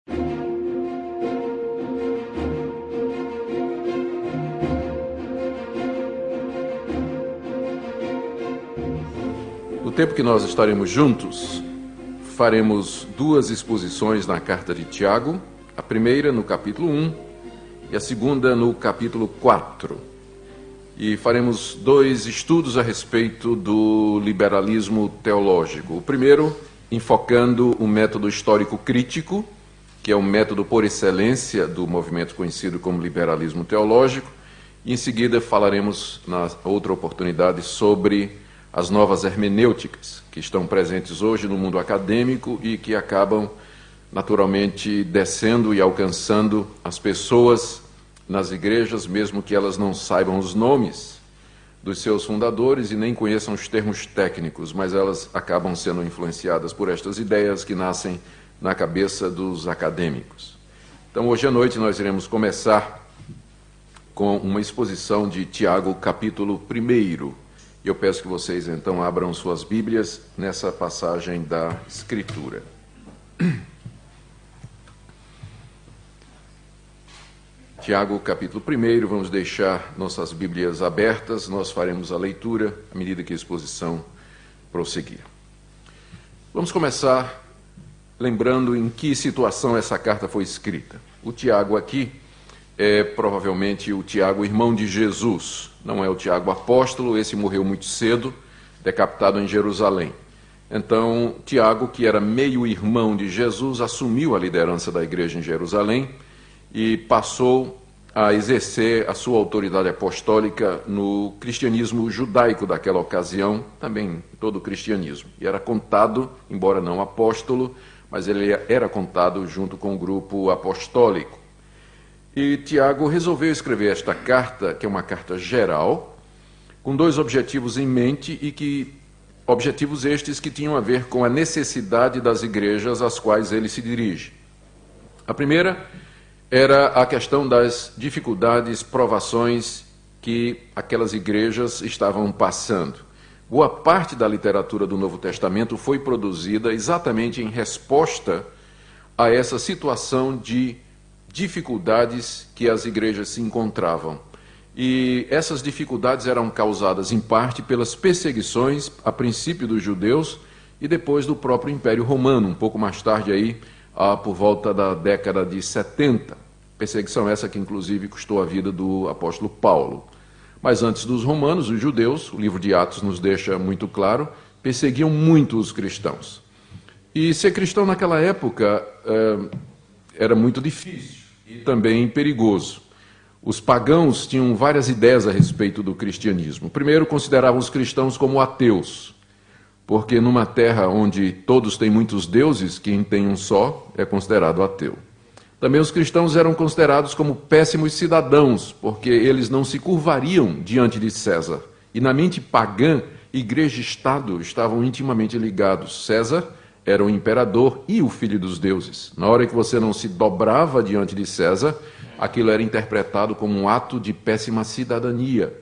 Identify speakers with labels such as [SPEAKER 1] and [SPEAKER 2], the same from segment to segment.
[SPEAKER 1] No tempo que nós estaremos juntos, faremos duas exposições na carta de Tiago, a primeira no capítulo 1 e a segunda no capítulo 4. E faremos dois estudos a respeito do liberalismo teológico. O primeiro, enfocando o método histórico crítico, que é o método por excelência do movimento conhecido como liberalismo teológico. E em seguida falaremos, na outra oportunidade, sobre as novas hermenêuticas que estão presentes hoje no mundo acadêmico e que acabam naturalmente descendo e alcançando as pessoas nas igrejas, mesmo que elas não saibam os nomes dos seus fundadores e nem conheçam os termos técnicos, mas elas acabam sendo influenciadas por estas ideias que nascem na cabeça dos acadêmicos. Então, hoje à noite nós iremos começar com uma exposição de Tiago, capítulo 1. E eu peço que vocês, então, abram suas Bíblias nessa passagem da Escritura. Tiago, capítulo 1, vamos deixar nossas Bíblias abertas, nós faremos a leitura à medida que a exposição prosseguir. Vamos começar lembrando em que situação essa carta foi escrita. O Tiago aqui é provavelmente o Tiago, irmão de Jesus. Não é o Tiago apóstolo, esse morreu muito cedo, decapitado em Jerusalém. Então, Tiago, que era meio-irmão de Jesus, assumiu a liderança da igreja em Jerusalém e passou a exercer a sua autoridade apostólica no cristianismo judaico daquela ocasião, também todo o cristianismo. E era contado, embora não apóstolo, mas ele era contado junto com o grupo apostólico. E Tiago resolveu escrever esta carta, que é uma carta geral, com dois objetivos em mente e que objetivos estes que tinham a ver com a necessidade das igrejas às quais ele se dirige. A primeira era a questão das dificuldades, provações que aquelas igrejas estavam passando. Boa parte da literatura do Novo Testamento foi produzida exatamente em resposta a essa situação de dificuldades que as igrejas se encontravam. E essas dificuldades eram causadas, em parte, pelas perseguições, a princípio dos judeus, e depois do próprio Império Romano, um pouco mais tarde, aí, por volta da década de 70. Perseguição essa que, inclusive, custou a vida do apóstolo Paulo. Mas antes dos romanos, os judeus, o livro de Atos nos deixa muito claro, perseguiam muito os cristãos. E ser cristão naquela época era muito difícil e também perigoso. Os pagãos tinham várias ideias a respeito do cristianismo. Primeiro, consideravam os cristãos como ateus, porque numa terra onde todos têm muitos deuses, quem tem um só é considerado ateu. Também os cristãos eram considerados como péssimos cidadãos, porque eles não se curvariam diante de César. E na mente pagã, igreja e Estado estavam intimamente ligados. César era o imperador e o filho dos deuses. Na hora que você não se dobrava diante de César, aquilo era interpretado como um ato de péssima cidadania.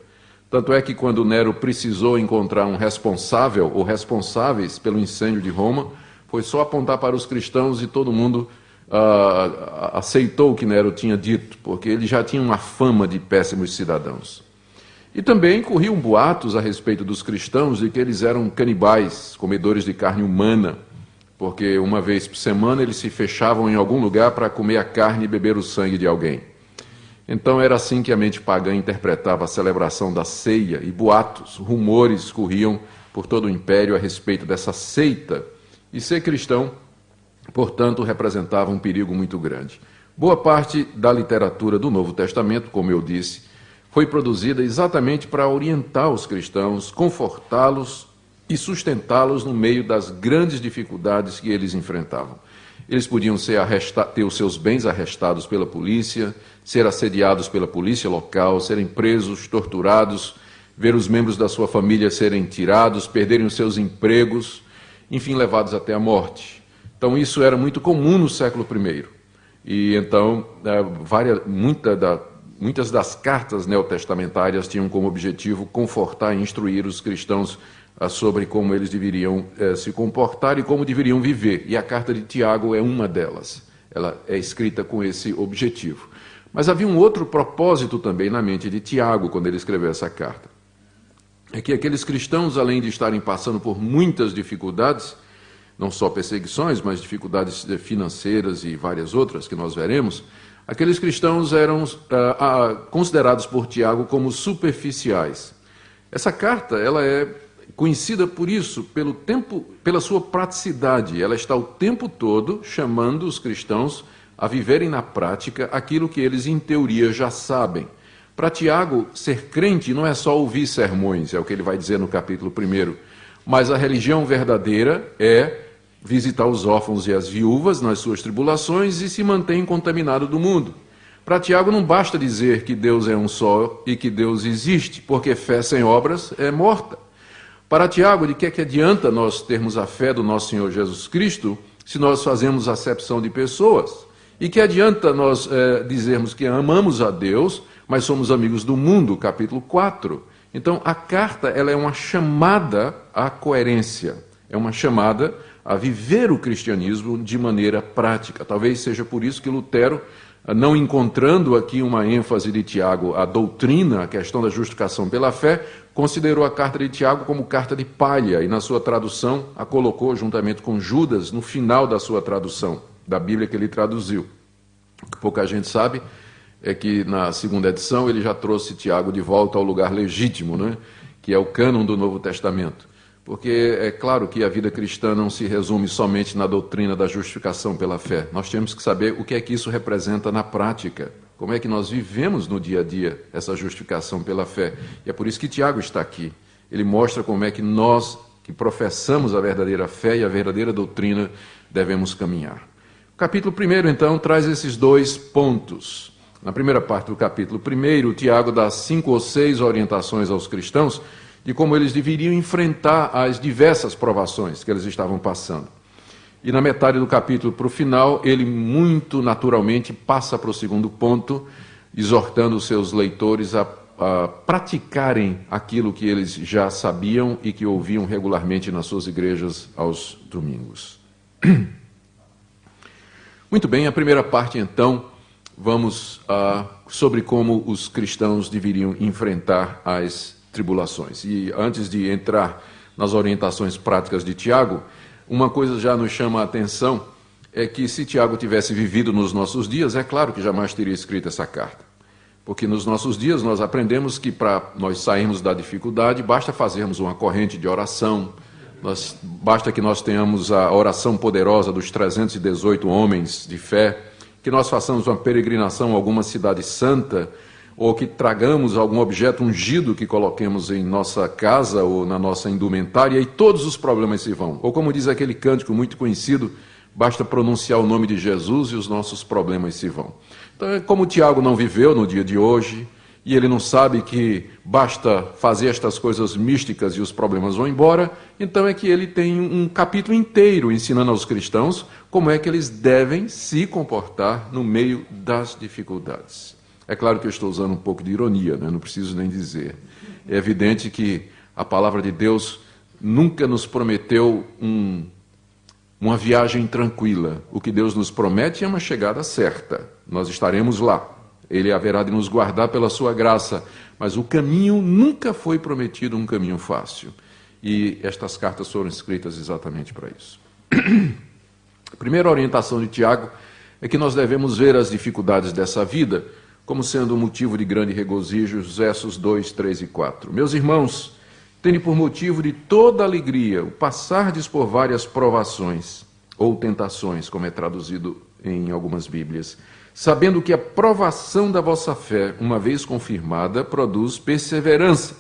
[SPEAKER 1] Tanto é que quando Nero precisou encontrar um responsável ou responsáveis pelo incêndio de Roma, foi só apontar para os cristãos e todo mundo aceitou o que Nero tinha dito, porque ele já tinha uma fama de péssimos cidadãos. E também corriam boatos a respeito dos cristãos de que eles eram canibais, comedores de carne humana, porque uma vez por semana eles se fechavam em algum lugar para comer a carne e beber o sangue de alguém. Então era assim que a mente pagã interpretava a celebração da ceia, e boatos, rumores corriam por todo o império a respeito dessa seita. E ser cristão, portanto, representava um perigo muito grande. Boa parte da literatura do Novo Testamento, como eu disse, foi produzida exatamente para orientar os cristãos, confortá-los e sustentá-los no meio das grandes dificuldades que eles enfrentavam. Eles podiam ter os seus bens arrestados pela polícia, ser assediados pela polícia local, serem presos, torturados, ver os membros da sua família serem tirados, perderem os seus empregos, enfim, levados até a morte. Então, isso era muito comum no século I. E, então, muitas das cartas neotestamentárias tinham como objetivo confortar e instruir os cristãos sobre como eles deveriam se comportar e como deveriam viver. E a carta de Tiago é uma delas. ela é escrita com esse objetivo. Mas havia um outro propósito também na mente de Tiago, quando ele escreveu essa carta. É que aqueles cristãos, além de estarem passando por muitas dificuldades, não só perseguições, mas dificuldades financeiras e várias outras que nós veremos, aqueles cristãos eram considerados por Tiago como superficiais. Essa carta, ela é conhecida por isso, pela sua praticidade. Ela está o tempo todo chamando os cristãos a viverem na prática aquilo que eles, em teoria, já sabem. Para Tiago, ser crente não é só ouvir sermões, é o que ele vai dizer no capítulo 1, mas a religião verdadeira é visitar os órfãos e as viúvas nas suas tribulações e se manter incontaminado do mundo. Para Tiago não basta dizer que Deus é um só e que Deus existe, porque fé sem obras é morta. Para Tiago, de que adianta nós termos a fé do nosso Senhor Jesus Cristo se nós fazemos acepção de pessoas? E que adianta nós dizermos que amamos a Deus, mas somos amigos do mundo, capítulo 4. Então, a carta ela é uma chamada à coerência, é uma chamada a viver o cristianismo de maneira prática. Talvez seja por isso que Lutero, não encontrando aqui uma ênfase de Tiago, a doutrina, a questão da justificação pela fé, considerou a carta de Tiago como carta de palha e na sua tradução a colocou juntamente com Judas no final da sua tradução, da Bíblia que ele traduziu. O que pouca gente sabe é que na segunda edição ele já trouxe Tiago de volta ao lugar legítimo, né? Que é o cânon do Novo Testamento. Porque é claro que a vida cristã não se resume somente na doutrina da justificação pela fé. Nós temos que saber o que é que isso representa na prática. Como é que nós vivemos no dia a dia essa justificação pela fé. E é por isso que Tiago está aqui. Ele mostra como é que nós, que professamos a verdadeira fé e a verdadeira doutrina, devemos caminhar. O capítulo 1, então, traz esses dois pontos. Na primeira parte do capítulo 1, Tiago dá 5 ou 6 orientações aos cristãos de como eles deveriam enfrentar as diversas provações que eles estavam passando. E na metade do capítulo, para o final, ele muito naturalmente passa para o segundo ponto, exortando os seus leitores a praticarem aquilo que eles já sabiam e que ouviam regularmente nas suas igrejas aos domingos. Muito bem, a primeira parte, então, vamos sobre como os cristãos deveriam enfrentar as tribulações. E antes de entrar nas orientações práticas de Tiago, uma coisa já nos chama a atenção, é que se Tiago tivesse vivido nos nossos dias, é claro que jamais teria escrito essa carta. Porque nos nossos dias nós aprendemos que para nós sairmos da dificuldade, basta fazermos uma corrente de oração, basta que nós tenhamos a oração poderosa dos 318 homens de fé, que nós façamos uma peregrinação a alguma cidade santa, ou que tragamos algum objeto ungido que coloquemos em nossa casa ou na nossa indumentária, e todos os problemas se vão. Ou como diz aquele cântico muito conhecido, basta pronunciar o nome de Jesus e os nossos problemas se vão. Então, como Tiago não viveu no dia de hoje, e ele não sabe que basta fazer estas coisas místicas e os problemas vão embora, então é que ele tem um capítulo inteiro ensinando aos cristãos como é que eles devem se comportar no meio das dificuldades. É claro que eu estou usando um pouco de ironia, né? Não preciso nem dizer. É evidente que a palavra de Deus nunca nos prometeu uma viagem tranquila. O que Deus nos promete é uma chegada certa. Nós estaremos lá. Ele haverá de nos guardar pela sua graça. Mas o caminho nunca foi prometido um caminho fácil. E estas cartas foram escritas exatamente para isso. A primeira orientação de Tiago é que nós devemos ver as dificuldades dessa vida como sendo um motivo de grande regozijo, versos 2, 3 e 4. Meus irmãos, tende por motivo de toda alegria o passardes por várias provações, ou tentações, como é traduzido em algumas Bíblias, sabendo que a provação da vossa fé, uma vez confirmada, produz perseverança.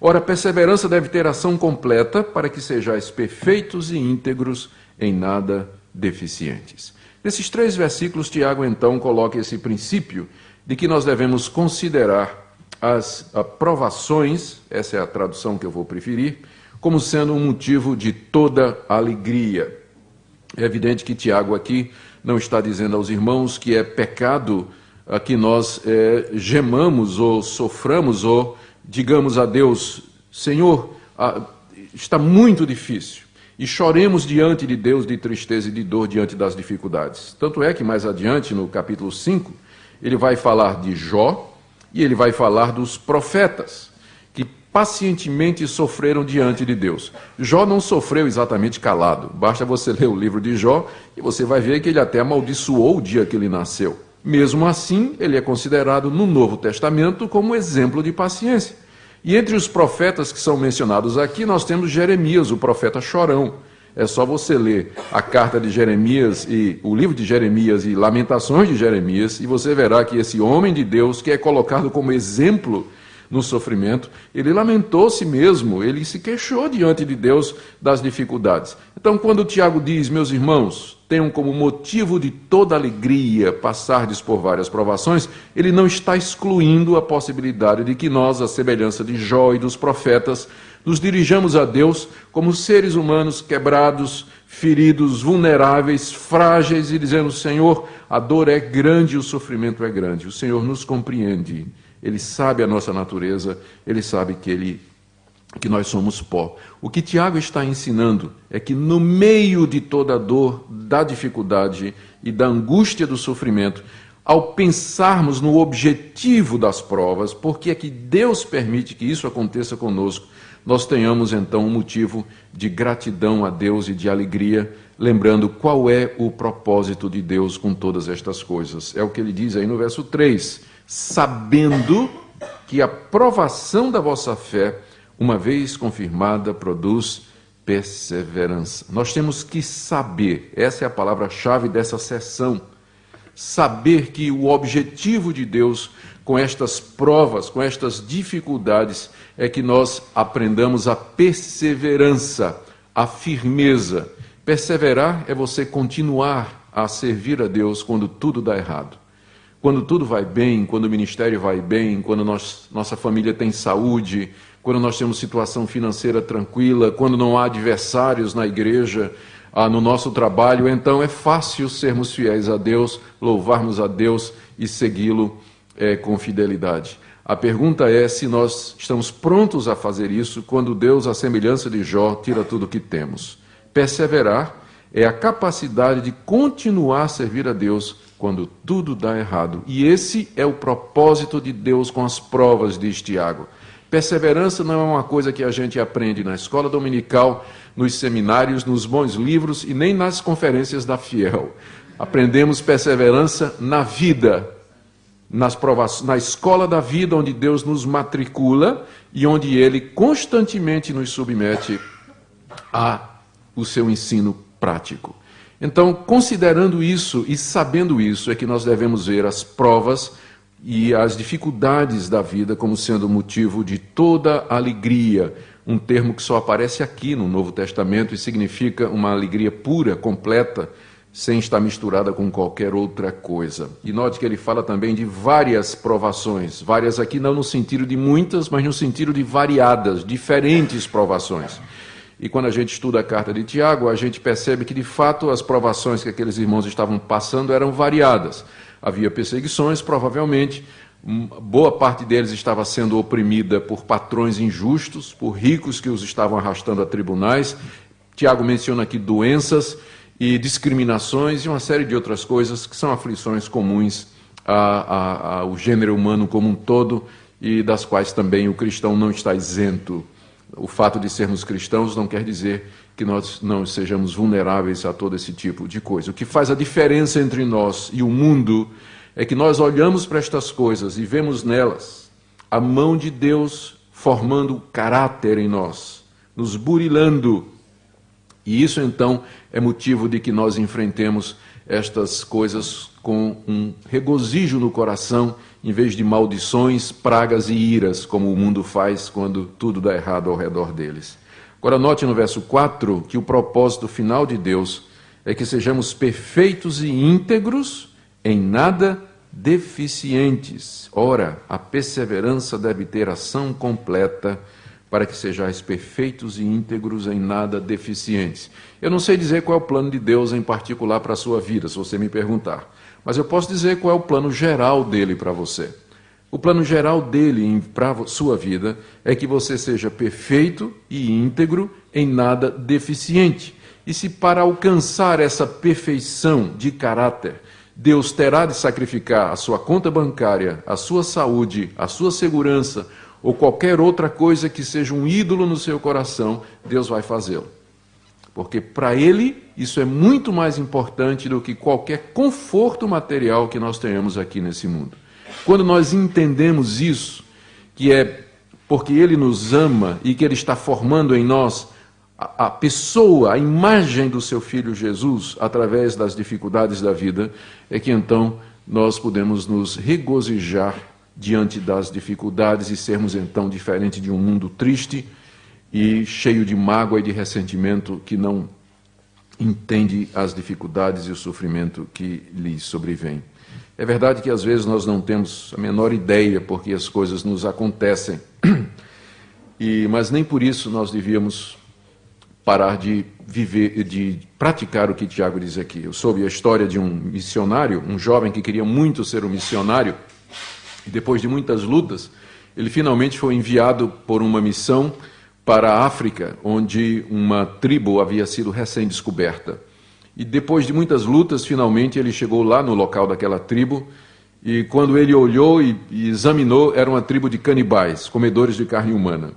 [SPEAKER 1] Ora, a perseverança deve ter ação completa, para que sejais perfeitos e íntegros, em nada deficientes. Nesses 3 versículos, Tiago, então, coloca esse princípio de que nós devemos considerar as provações, essa é a tradução que eu vou preferir, como sendo um motivo de toda alegria. É evidente que Tiago aqui não está dizendo aos irmãos que é pecado que nós gemamos ou soframos ou digamos a Deus, Senhor, está muito difícil. e choremos diante de Deus de tristeza e de dor diante das dificuldades. Tanto é que mais adiante, no capítulo 5, ele vai falar de Jó e ele vai falar dos profetas, que pacientemente sofreram diante de Deus. Jó não sofreu exatamente calado. Basta você ler o livro de Jó e você vai ver que ele até amaldiçoou o dia que ele nasceu. Mesmo assim, ele é considerado no Novo Testamento como exemplo de paciência. E entre os profetas que são mencionados aqui, nós temos Jeremias, o profeta chorão. É só você ler a carta de Jeremias e o livro de Jeremias e Lamentações de Jeremias, e você verá que esse homem de Deus, que é colocado como exemplo no sofrimento, ele lamentou-se mesmo, ele se queixou diante de Deus das dificuldades. Então, quando Tiago diz, meus irmãos, tenham como motivo de toda alegria passardes por várias provações, ele não está excluindo a possibilidade de que nós, à semelhança de Jó e dos profetas, nos dirijamos a Deus como seres humanos quebrados, feridos, vulneráveis, frágeis, e dizendo, Senhor, a dor é grande e o sofrimento é grande. O Senhor nos compreende. Ele sabe a nossa natureza, ele sabe que nós somos pó. O que Tiago está ensinando é que no meio de toda a dor, da dificuldade e da angústia do sofrimento, ao pensarmos no objetivo das provas, porque é que Deus permite que isso aconteça conosco, nós tenhamos então um motivo de gratidão a Deus e de alegria, lembrando qual é o propósito de Deus com todas estas coisas. É o que ele diz aí no verso 3, sabendo que a provação da vossa fé, uma vez confirmada, produz perseverança. Nós temos que saber, essa é a palavra-chave dessa sessão, saber que o objetivo de Deus com estas provas, com estas dificuldades, é que nós aprendamos a perseverança, a firmeza. Perseverar é você continuar a servir a Deus quando tudo dá errado. Quando tudo vai bem, quando o ministério vai bem, quando nossa família tem saúde, quando nós temos situação financeira tranquila, quando não há adversários na igreja, no nosso trabalho, então é fácil sermos fiéis a Deus, louvarmos a Deus e segui-lo com fidelidade. A pergunta é se nós estamos prontos a fazer isso quando Deus, à semelhança de Jó, tira tudo o que temos. Perseverar é a capacidade de continuar a servir a Deus quando tudo dá errado. E esse é o propósito de Deus com as provas, diz Tiago. Perseverança não é uma coisa que a gente aprende na escola dominical, nos seminários, nos bons livros e nem nas conferências da Fiel. Aprendemos perseverança na vida, na escola da vida, onde Deus nos matricula e onde Ele constantemente nos submete ao seu ensino prático. Então, considerando isso e sabendo isso, é que nós devemos ver as provas e as dificuldades da vida como sendo motivo de toda alegria, um termo que só aparece aqui no Novo Testamento e significa uma alegria pura, completa, sem estar misturada com qualquer outra coisa. E note que ele fala também de várias provações, várias aqui não no sentido de muitas, mas no sentido de variadas, diferentes provações. E quando a gente estuda a carta de Tiago, a gente percebe que, de fato, as provações que aqueles irmãos estavam passando eram variadas. Havia perseguições, provavelmente, boa parte deles estava sendo oprimida por patrões injustos, por ricos que os estavam arrastando a tribunais. Tiago menciona aqui doenças e discriminações e uma série de outras coisas que são aflições comuns ao gênero humano como um todo e das quais também o cristão não está isento. O fato de sermos cristãos não quer dizer que nós não sejamos vulneráveis a todo esse tipo de coisa. O que faz a diferença entre nós e o mundo é que nós olhamos para estas coisas e vemos nelas a mão de Deus formando caráter em nós, nos burilando. E isso, então, é motivo de que nós enfrentemos estas coisas com um regozijo no coração, em vez de maldições, pragas e iras, como o mundo faz quando tudo dá errado ao redor deles. Agora note no verso 4 que o propósito final de Deus é que sejamos perfeitos e íntegros, em nada deficientes. Ora, a perseverança deve ter ação completa para que sejais perfeitos e íntegros, em nada deficientes. Eu não sei dizer qual é o plano de Deus em particular para a sua vida, se você me perguntar. Mas eu posso dizer qual é o plano geral dele para você. O plano geral dele para a sua vida é que você seja perfeito e íntegro, em nada deficiente. E se para alcançar essa perfeição de caráter, Deus terá de sacrificar a sua conta bancária, a sua saúde, a sua segurança, ou qualquer outra coisa que seja um ídolo no seu coração, Deus vai fazê-lo. Porque para Ele, isso é muito mais importante do que qualquer conforto material que nós tenhamos aqui nesse mundo. Quando nós entendemos isso, que é porque Ele nos ama e que Ele está formando em nós a pessoa, a imagem do seu Filho Jesus, através das dificuldades da vida, é que então nós podemos nos regozijar diante das dificuldades e sermos então diferente de um mundo triste e cheio de mágoa e de ressentimento que não entende as dificuldades e o sofrimento que lhe sobrevém. É verdade que às vezes nós não temos a menor ideia porque as coisas nos acontecem, mas nem por isso nós devíamos parar de viver, de praticar o que Tiago diz aqui. Eu soube a história de um missionário, um jovem que queria muito ser um missionário, e depois de muitas lutas, ele finalmente foi enviado por uma missão para a África, onde uma tribo havia sido recém-descoberta. E depois de muitas lutas, finalmente ele chegou lá no local daquela tribo, e quando ele olhou e examinou, era uma tribo de canibais, comedores de carne humana.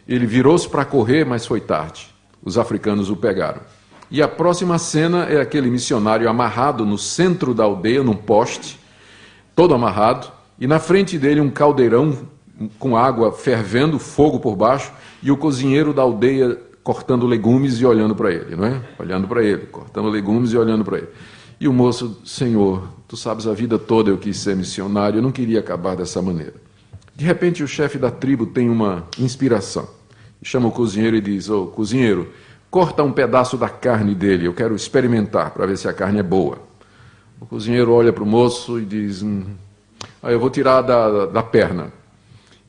[SPEAKER 1] Ele virou-se para correr, mas foi tarde. Os africanos o pegaram. E a próxima cena é aquele missionário amarrado no centro da aldeia, num poste, todo amarrado, e na frente dele um caldeirão com água fervendo, fogo por baixo, e o cozinheiro da aldeia cortando legumes e olhando para ele, não é? Olhando para ele, cortando legumes e olhando para ele. E o moço: Senhor, tu sabes, a vida toda eu quis ser missionário, eu não queria acabar dessa maneira. De repente o chefe da tribo tem uma inspiração. Chama o cozinheiro e diz: ô, cozinheiro, corta um pedaço da carne dele, eu quero experimentar para ver se a carne é boa. O cozinheiro olha para o moço e diz: eu vou tirar da perna.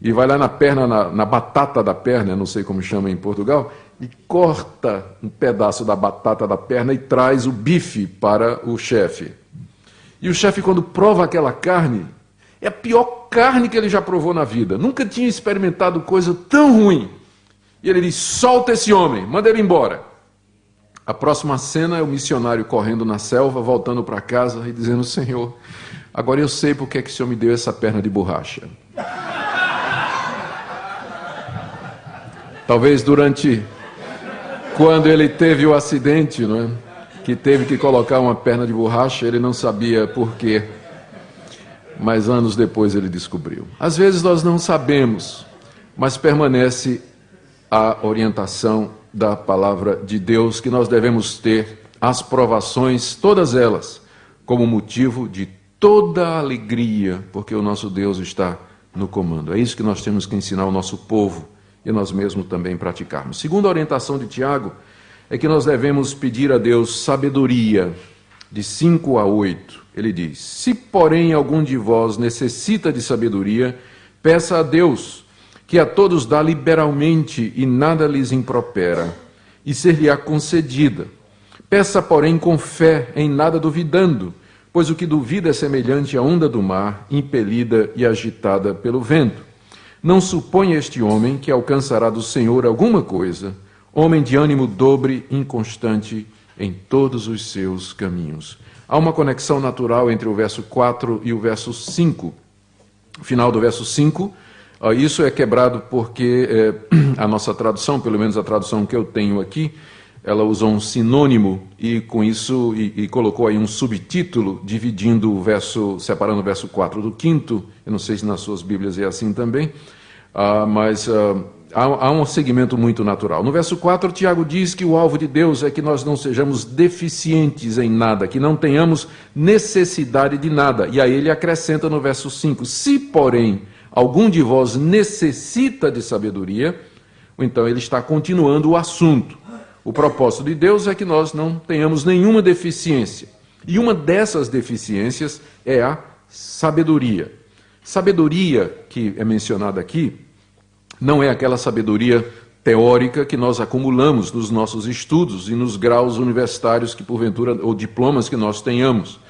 [SPEAKER 1] E vai lá na perna, na batata da perna, não sei como chama em Portugal, e corta um pedaço da batata da perna e traz o bife para o chefe. E o chefe, quando prova aquela carne, é a pior carne que ele já provou na vida. Nunca tinha experimentado coisa tão ruim. E ele diz: solta esse homem, manda ele embora. A próxima cena é o missionário correndo na selva, voltando para casa e dizendo: Senhor, agora eu sei porque é que o Senhor me deu essa perna de borracha. Talvez quando ele teve o acidente, não é? Que teve que colocar uma perna de borracha, ele não sabia por quê. Mas anos depois ele descobriu. Às vezes nós não sabemos, mas permanece a orientação da palavra de Deus, que nós devemos ter as provações, todas elas, como motivo de toda a alegria, porque o nosso Deus está no comando. É isso que nós temos que ensinar ao nosso povo e nós mesmos também praticarmos. Segunda orientação de Tiago é que nós devemos pedir a Deus sabedoria, de 5 a 8. Ele diz: se porém algum de vós necessita de sabedoria, peça a Deus, que a todos dá liberalmente e nada lhes impropera, e ser-lhe-á concedida. Peça, porém, com fé, em nada duvidando, pois o que duvida é semelhante à onda do mar, impelida e agitada pelo vento. Não suponha este homem que alcançará do Senhor alguma coisa, homem de ânimo dobre, inconstante em todos os seus caminhos. Há uma conexão natural entre o verso 4 e o verso 5. O final do verso 5, isso é quebrado porque a nossa tradução, pelo menos a tradução que eu tenho aqui, ela usou um sinônimo e com isso e colocou aí um subtítulo dividindo o verso, separando o verso 4 do 5º. Eu não sei se nas suas Bíblias é assim também, mas há um segmento muito natural. No verso 4, Tiago diz que o alvo de Deus é que nós não sejamos deficientes em nada, que não tenhamos necessidade de nada. E aí ele acrescenta no verso 5, se porém algum de vós necessita de sabedoria, então ele está continuando o assunto. O propósito de Deus é que nós não tenhamos nenhuma deficiência. E uma dessas deficiências é a sabedoria. Sabedoria que é mencionada aqui não é aquela sabedoria teórica que nós acumulamos nos nossos estudos e nos graus universitários que porventura, ou diplomas que nós tenhamos.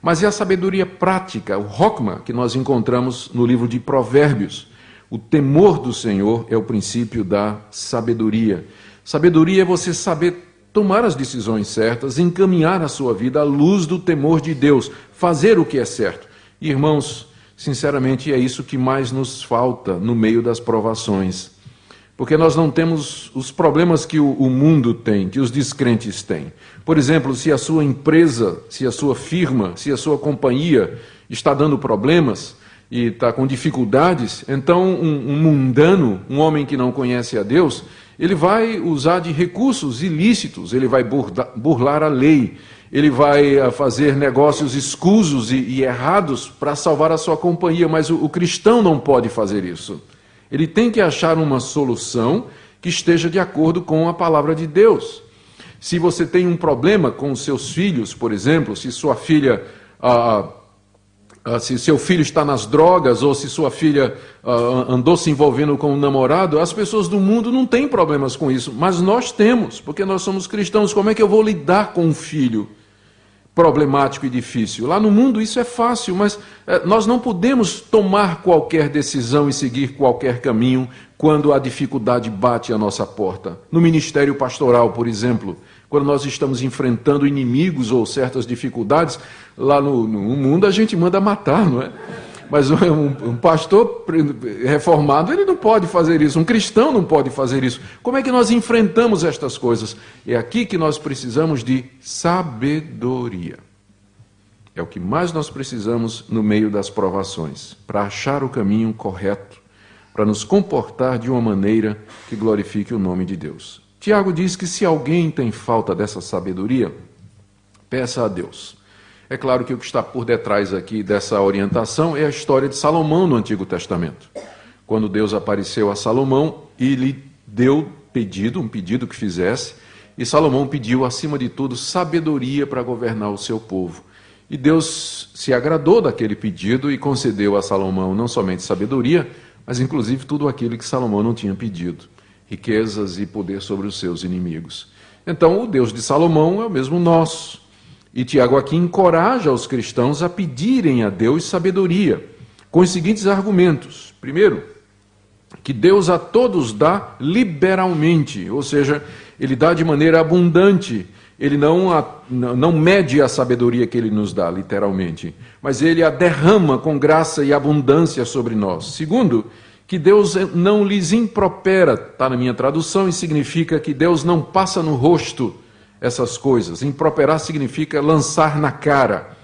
[SPEAKER 1] mas é a sabedoria prática, o Hokmah, que nós encontramos no livro de Provérbios. O temor do Senhor é o princípio da sabedoria. Sabedoria é você saber tomar as decisões certas, encaminhar a sua vida à luz do temor de Deus, fazer o que é certo. Irmãos, sinceramente, é isso que mais nos falta no meio das provações. Porque nós não temos os problemas que o mundo tem, que os descrentes têm. Por exemplo, se a sua empresa, se a sua firma, se a sua companhia está dando problemas e está com dificuldades, então um mundano, um homem que não conhece a Deus, ele vai usar de recursos ilícitos, ele vai burlar a lei, ele vai fazer negócios escusos e errados para salvar a sua companhia, mas o cristão não pode fazer isso. Ele tem que achar uma solução que esteja de acordo com a palavra de Deus. Se você tem um problema com os seus filhos, por exemplo, se sua filha, se seu filho está nas drogas, ou se sua filha andou se envolvendo com um namorado, as pessoas do mundo não têm problemas com isso, mas nós temos, porque nós somos cristãos. Como é que eu vou lidar com um filho problemático e difícil? Lá no mundo isso é fácil, mas nós não podemos tomar qualquer decisão e seguir qualquer caminho quando a dificuldade bate à nossa porta. No ministério pastoral, por exemplo, quando nós estamos enfrentando inimigos ou certas dificuldades, lá no mundo a gente manda matar, não é? Mas um pastor reformado, ele não pode fazer isso, um cristão não pode fazer isso. Como é que nós enfrentamos estas coisas? É aqui que nós precisamos de sabedoria. É o que mais nós precisamos no meio das provações, para achar o caminho correto, para nos comportar de uma maneira que glorifique o nome de Deus. Tiago diz que se alguém tem falta dessa sabedoria, peça a Deus. É claro que o que está por detrás aqui dessa orientação é a história de Salomão no Antigo Testamento. Quando Deus apareceu a Salomão e lhe deu um pedido que fizesse, e Salomão pediu, acima de tudo, sabedoria para governar o seu povo. E Deus se agradou daquele pedido e concedeu a Salomão não somente sabedoria, mas inclusive tudo aquilo que Salomão não tinha pedido, riquezas e poder sobre os seus inimigos. Então, o Deus de Salomão é o mesmo nosso. E Tiago aqui encoraja os cristãos a pedirem a Deus sabedoria, com os seguintes argumentos. Primeiro, que Deus a todos dá liberalmente, ou seja, Ele dá de maneira abundante. Ele não mede a sabedoria que Ele nos dá, literalmente, mas Ele a derrama com graça e abundância sobre nós. Segundo, que Deus não lhes impropera, está na minha tradução, e significa que Deus não passa no rosto essas coisas. Improperar significa lançar na cara.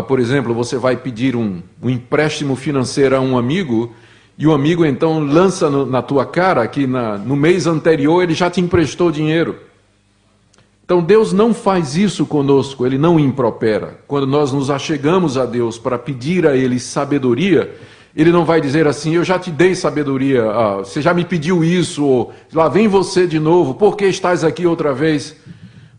[SPEAKER 1] Por exemplo, você vai pedir um empréstimo financeiro a um amigo, e o amigo então lança na tua cara que no mês anterior ele já te emprestou dinheiro. Então Deus não faz isso conosco, Ele não impropera. Quando nós nos achegamos a Deus para pedir a Ele sabedoria, Ele não vai dizer assim, eu já te dei sabedoria, você já me pediu isso, ou lá vem você de novo, por que estás aqui outra vez?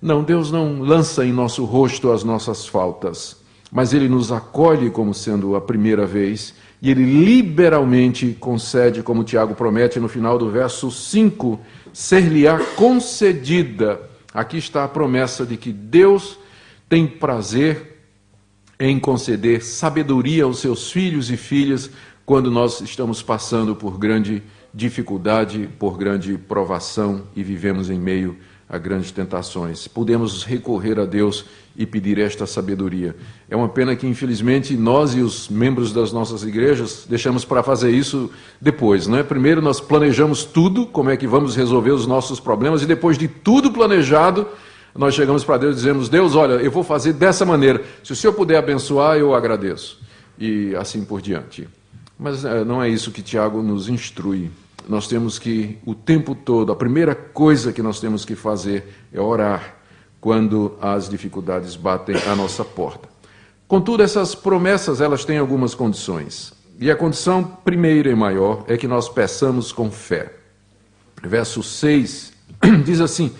[SPEAKER 1] Não, Deus não lança em nosso rosto as nossas faltas, mas Ele nos acolhe como sendo a primeira vez, e Ele liberalmente concede, como Tiago promete no final do verso 5, ser-lhe-á concedida. Aqui está a promessa de que Deus tem prazer em conceder sabedoria aos seus filhos e filhas quando nós estamos passando por grande dificuldade, por grande provação e vivemos em meio a grandes tentações. Podemos recorrer a Deus e pedir esta sabedoria. É uma pena que, infelizmente, nós e os membros das nossas igrejas deixamos para fazer isso depois, não é? Primeiro nós planejamos tudo, como é que vamos resolver os nossos problemas, e depois de tudo planejado, nós chegamos para Deus e dizemos, Deus, olha, eu vou fazer dessa maneira. Se o Senhor puder abençoar, eu agradeço. E assim por diante. Mas não é isso que Tiago nos instrui. Nós temos que, o tempo todo, a primeira coisa que nós temos que fazer é orar quando as dificuldades batem à nossa porta. Contudo, essas promessas, elas têm algumas condições. E a condição primeira e maior é que nós peçamos com fé. Verso 6 diz assim,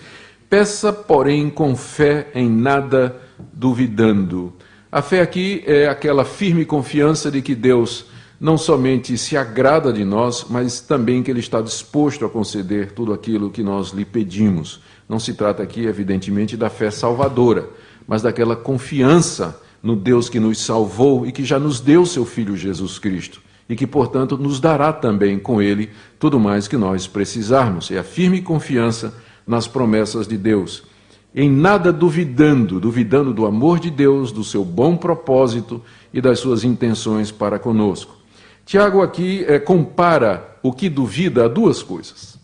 [SPEAKER 1] peça, porém, com fé, em nada duvidando. A fé aqui é aquela firme confiança de que Deus não somente se agrada de nós, mas também que Ele está disposto a conceder tudo aquilo que nós lhe pedimos. Não se trata aqui, evidentemente, da fé salvadora, mas daquela confiança no Deus que nos salvou e que já nos deu seu Filho Jesus Cristo, e que, portanto, nos dará também com ele tudo mais que nós precisarmos. É a firme confiança nas promessas de Deus, em nada duvidando do amor de Deus, do seu bom propósito e das suas intenções para conosco. Tiago aqui compara o que duvida a duas coisas.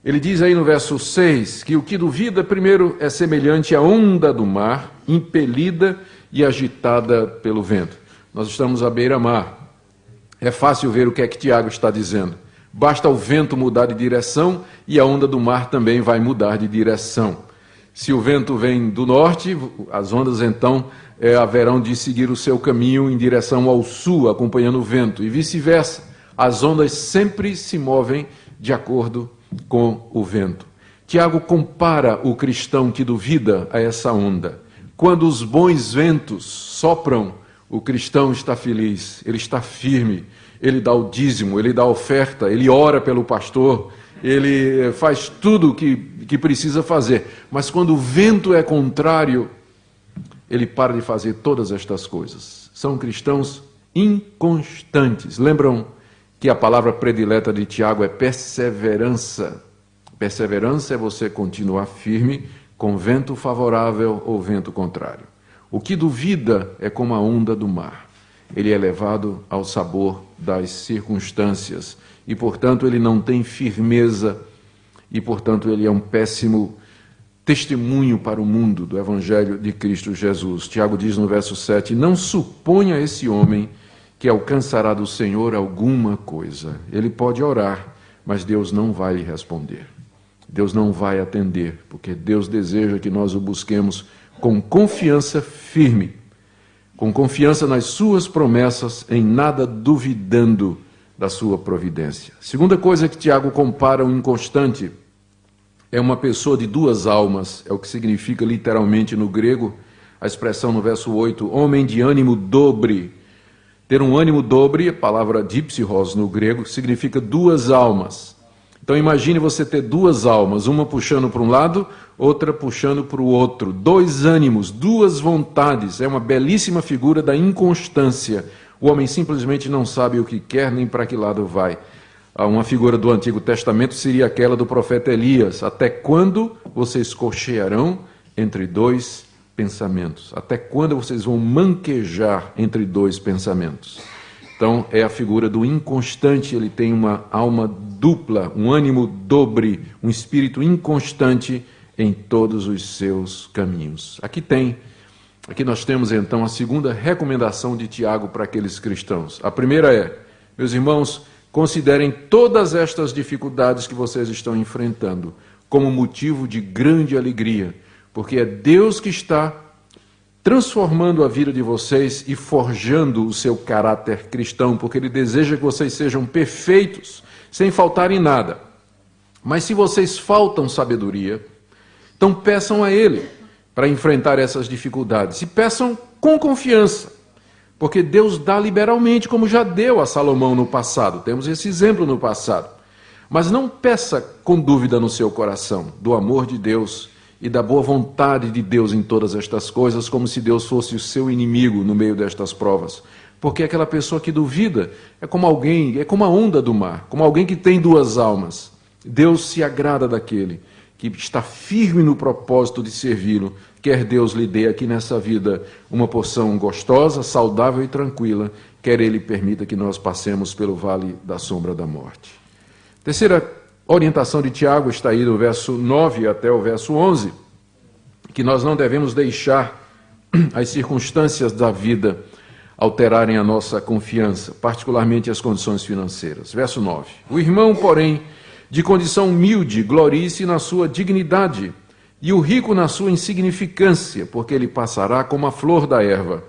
[SPEAKER 1] Ele diz aí no verso 6 que o que duvida, primeiro, é semelhante à onda do mar, impelida e agitada pelo vento. Nós estamos à beira-mar. É fácil ver o que é que Tiago está dizendo. Basta o vento mudar de direção e a onda do mar também vai mudar de direção. Se o vento vem do norte, as ondas então haverão de seguir o seu caminho em direção ao sul, acompanhando o vento, e vice-versa. As ondas sempre se movem de acordo com o vento. Tiago compara o cristão que duvida a essa onda. Quando os bons ventos sopram, o cristão está feliz, ele está firme, ele dá o dízimo, ele dá a oferta, ele ora pelo pastor, ele faz tudo o que precisa fazer. Mas quando o vento é contrário, ele para de fazer todas estas coisas. São cristãos inconstantes. Lembram que a palavra predileta de Tiago é perseverança. Perseverança é você continuar firme com vento favorável ou vento contrário. O que duvida é como a onda do mar. Ele é levado ao sabor das circunstâncias e, portanto, ele não tem firmeza e, portanto, ele é um péssimo testemunho para o mundo do Evangelho de Cristo Jesus. Tiago diz no verso 7, não suponha esse homem que alcançará do Senhor alguma coisa. Ele pode orar, mas Deus não vai lhe responder. Deus não vai atender, porque Deus deseja que nós o busquemos com confiança firme, com confiança nas suas promessas, em nada duvidando da sua providência. Segunda coisa que Tiago compara o inconstante é uma pessoa de duas almas, é o que significa literalmente no grego, a expressão no verso 8, homem de ânimo dobre. Ter um ânimo dobre, a palavra dipsirros no grego, significa duas almas. Então imagine você ter duas almas, uma puxando para um lado, outra puxando para o outro. Dois ânimos, duas vontades, é uma belíssima figura da inconstância. O homem simplesmente não sabe o que quer nem para que lado vai. Uma figura do Antigo Testamento seria aquela do profeta Elias. Até quando vocês cochearão entre dois pensamentos? Até quando vocês vão manquejar entre dois pensamentos? Então, é a figura do inconstante, ele tem uma alma dupla, um ânimo dobre, um espírito inconstante em todos os seus caminhos. Aqui nós temos então a segunda recomendação de Tiago para aqueles cristãos. A primeira é, meus irmãos, considerem todas estas dificuldades que vocês estão enfrentando como motivo de grande alegria, porque é Deus que está transformando a vida de vocês e forjando o seu caráter cristão, porque Ele deseja que vocês sejam perfeitos, sem faltar em nada. Mas se vocês faltam sabedoria, então peçam a Ele para enfrentar essas dificuldades. E peçam com confiança, porque Deus dá liberalmente, como já deu a Salomão no passado. Temos esse exemplo no passado. Mas não peça com dúvida no seu coração do amor de Deus e da boa vontade de Deus em todas estas coisas, como se Deus fosse o seu inimigo no meio destas provas. Porque aquela pessoa que duvida é como a onda do mar, como alguém que tem duas almas. Deus se agrada daquele que está firme no propósito de servi-lo, quer Deus lhe dê aqui nessa vida uma porção gostosa, saudável e tranquila, quer Ele permita que nós passemos pelo vale da sombra da morte. Terceira orientação de Tiago está aí do verso 9 até o verso 11, que nós não devemos deixar as circunstâncias da vida alterarem a nossa confiança, particularmente as condições financeiras. Verso 9. O irmão, porém, de condição humilde, glorie-se na sua dignidade, e o rico na sua insignificância, porque ele passará como a flor da erva.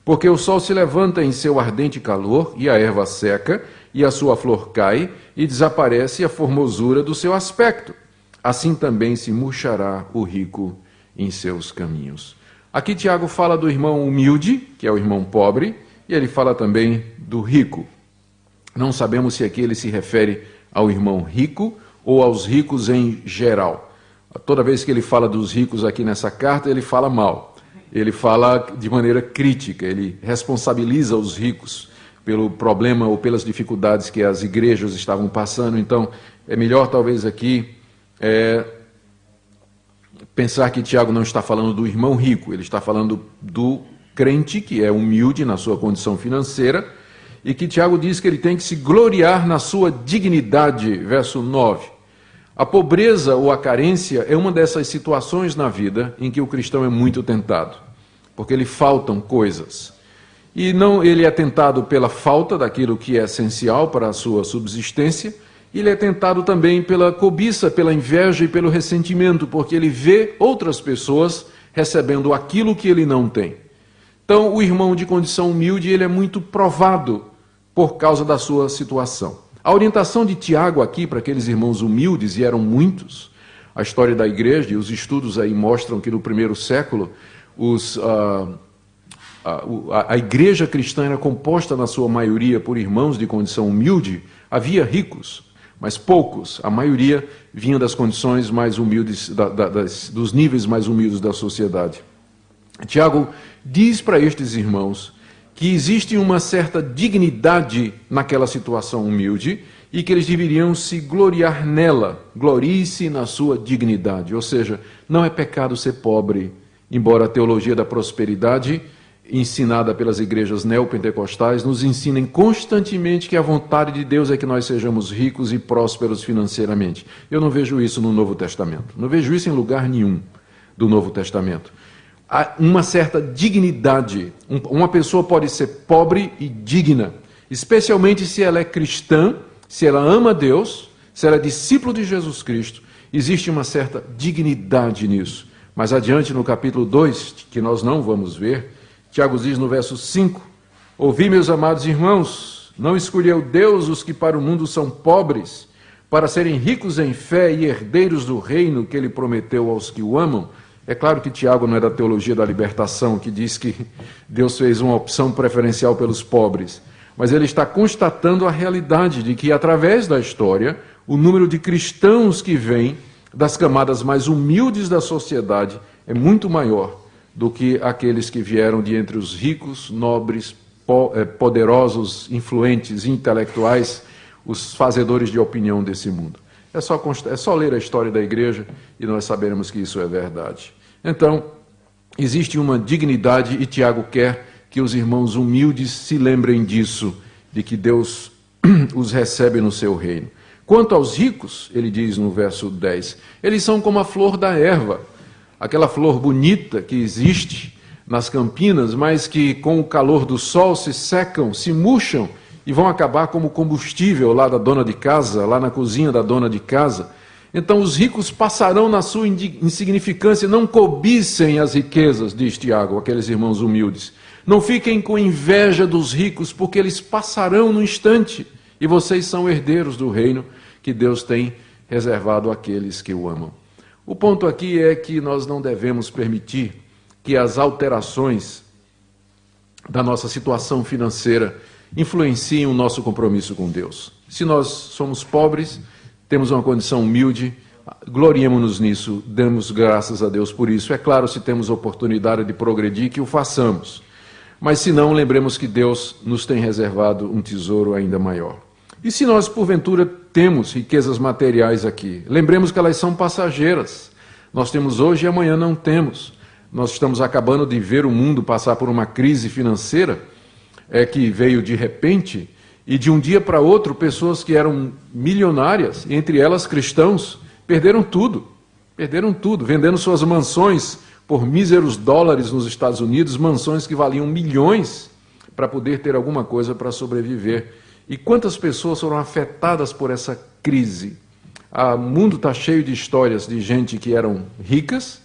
[SPEAKER 1] Porque o sol se levanta em seu ardente calor, e a erva seca, e a sua flor cai, e desaparece a formosura do seu aspecto. Assim também se murchará o rico em seus caminhos. Aqui Tiago fala do irmão humilde, que é o irmão pobre, e ele fala também do rico. Não sabemos se aqui ele se refere ao irmão rico ou aos ricos em geral. Toda vez que ele fala dos ricos aqui nessa carta, ele fala mal. ele fala de maneira crítica, ele responsabiliza os ricos pelo problema ou pelas dificuldades que as igrejas estavam passando. Então, é melhor talvez aqui pensar que Tiago não está falando do irmão rico, ele está falando do crente que é humilde na sua condição financeira, e que Tiago diz que ele tem que se gloriar na sua dignidade, verso 9. A pobreza ou a carência é uma dessas situações na vida em que o cristão é muito tentado, porque lhe faltam coisas. E não ele é tentado pela falta daquilo que é essencial para a sua subsistência, ele é tentado também pela cobiça, pela inveja e pelo ressentimento, porque ele vê outras pessoas recebendo aquilo que ele não tem. Então, o irmão de condição humilde, ele é muito provado por causa da sua situação. A orientação de Tiago aqui para aqueles irmãos humildes, e eram muitos, a história da igreja e os estudos aí mostram que no primeiro século a igreja cristã era composta na sua maioria por irmãos de condição humilde. Havia ricos, mas poucos. A maioria vinha das condições mais humildes, dos níveis mais humildes da sociedade. Tiago diz para estes irmãos que existe uma certa dignidade naquela situação humilde e que eles deveriam se gloriar nela, glorie-se na sua dignidade. Ou seja, não é pecado ser pobre, embora a teologia da prosperidade, ensinada pelas igrejas neopentecostais, nos ensinem constantemente que a vontade de Deus é que nós sejamos ricos e prósperos financeiramente. Eu não vejo isso no Novo Testamento, não vejo isso em lugar nenhum do Novo Testamento. Há uma certa dignidade. Uma pessoa pode ser pobre e digna, especialmente se ela é cristã, se ela ama Deus, se ela é discípulo de Jesus Cristo. Existe uma certa dignidade nisso. Mas adiante no capítulo 2, que nós não vamos ver, Tiago diz no verso 5, ouvi, meus amados irmãos, não escolheu Deus os que para o mundo são pobres, para serem ricos em fé e herdeiros do reino que ele prometeu aos que o amam. É claro que Tiago não é da teologia da libertação, que diz que Deus fez uma opção preferencial pelos pobres, mas ele está constatando a realidade de que, através da história, o número de cristãos que vem das camadas mais humildes da sociedade é muito maior do que aqueles que vieram de entre os ricos, nobres, poderosos, influentes, intelectuais, os fazedores de opinião desse mundo. É só ler a história da igreja e nós saberemos que isso é verdade. Então, existe uma dignidade e Tiago quer que os irmãos humildes se lembrem disso, de que Deus os recebe no seu reino. Quanto aos ricos, ele diz no verso 10, eles são como a flor da erva, aquela flor bonita que existe nas campinas, mas que com o calor do sol se secam, se murcham, e vão acabar como combustível lá da dona de casa, lá na cozinha da dona de casa. Então os ricos passarão na sua insignificância, não cobicem as riquezas, diz Tiago, aqueles irmãos humildes. Não fiquem com inveja dos ricos, porque eles passarão no instante, e vocês são herdeiros do reino que Deus tem reservado àqueles que o amam. O ponto aqui é que nós não devemos permitir que as alterações da nossa situação financeira influenciem o nosso compromisso com Deus. Se nós somos pobres, temos uma condição humilde, gloriemos-nos nisso, demos graças a Deus por isso. É claro, se temos oportunidade de progredir, que o façamos. Mas se não, lembremos que Deus nos tem reservado um tesouro ainda maior. E se nós, porventura, temos riquezas materiais aqui, lembremos que elas são passageiras. Nós temos hoje e amanhã não temos. Nós estamos acabando de ver o mundo passar por uma crise financeira, que veio de repente, e de um dia para outro, pessoas que eram milionárias, entre elas cristãos, perderam tudo, vendendo suas mansões por míseros dólares nos Estados Unidos, mansões que valiam milhões, para poder ter alguma coisa para sobreviver. E quantas pessoas foram afetadas por essa crise? O mundo está cheio de histórias de gente que eram ricas,